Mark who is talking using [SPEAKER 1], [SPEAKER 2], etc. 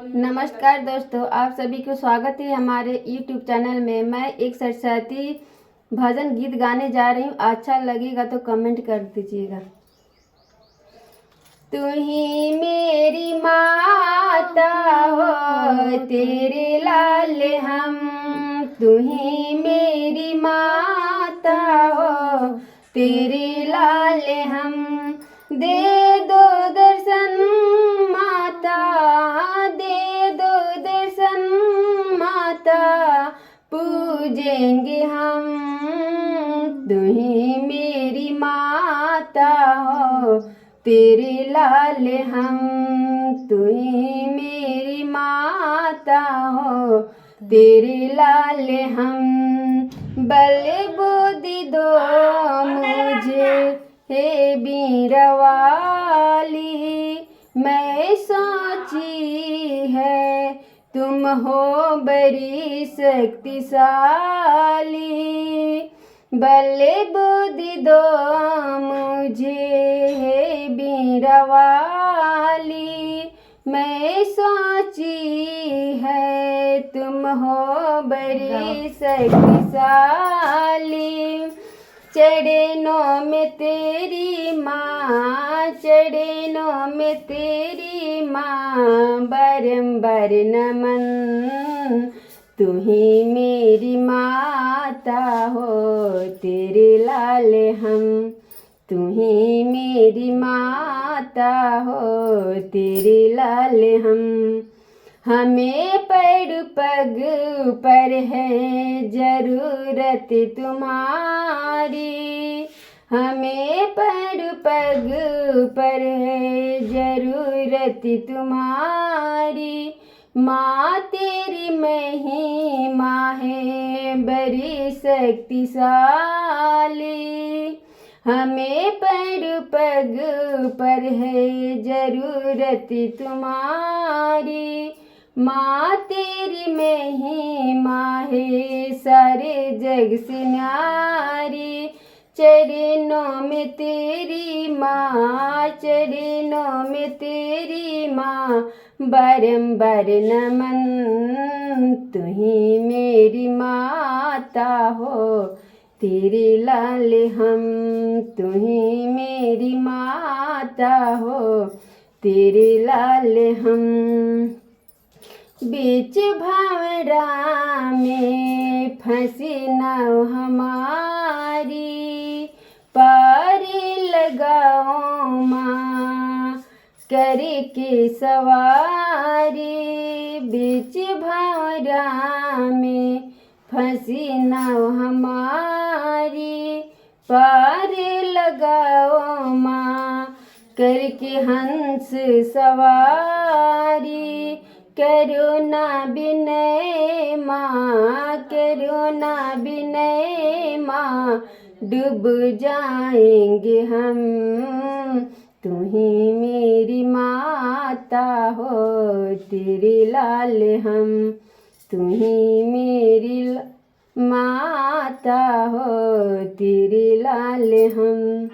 [SPEAKER 1] नमस्कार दोस्तों, आप सभी को स्वागत है हमारे YouTube चैनल में। मैं एक सरस्वती भजन गीत गाने जा रही हूँ। अच्छा लगेगा तो कमेंट कर दीजिएगा। तू ही मेरी माता हो, तेरे लाल हम। तू ही मेरी माता हो, तेरे लाल हम। दे दो दर्शन माता, दे दो दर्शन माता, पूजेंगे हम। तू ही मेरी माता हो, तेरे लाल हम। तू ही मेरी माता हो, तेरे लाल हम। बल बुद्धि दो मुझे हे बीरवाली, मैं सोची है तुम हो बड़ी शक्तिशाली। बल बुद्धि दो मुझे हे बीरवाली, मैं सोची है तुम हो बड़ी शक्तिशाली। चरणों में तेरी माँ, चरणों में तेरी माँ, बारंबार नमन। तू ही मेरी माता हो, तेरे लाल हम। तू ही मेरी माता हो, तेरे लाल हम। हमें पैर पग पर है जरूरत तुम्हारी, हमें पैर पग पर है जरूरत तुम्हारी। माँ तेरी महिमा है बड़ी शक्तिशाली, हमें पैर पग पर है जरूरत तुम्हारी। माँ तेरी महिमा है सारे जग से न्यारी। चरणों में तेरी माँ, चरणों में तेरी माँ, बारंबार नमन। तू ही मेरी माता हो, तेरे लाल हम। तू ही मेरी माता हो, तेरे लाल हम। बीच भंवरा में फंसी नाव हमारी, पार लगाओ माँ करके सवारी। बीच भंवरा में फंसी नाव हमारी, पार लगाओ माँ करके हंस सवारी। करुणा विनय माँ, करुणा विनय माँ, डूब जाएंगे हम। तू ही मेरी माता हो, तेरे लाल हम। तू ही मेरी माता हो, तेरे लाल हम।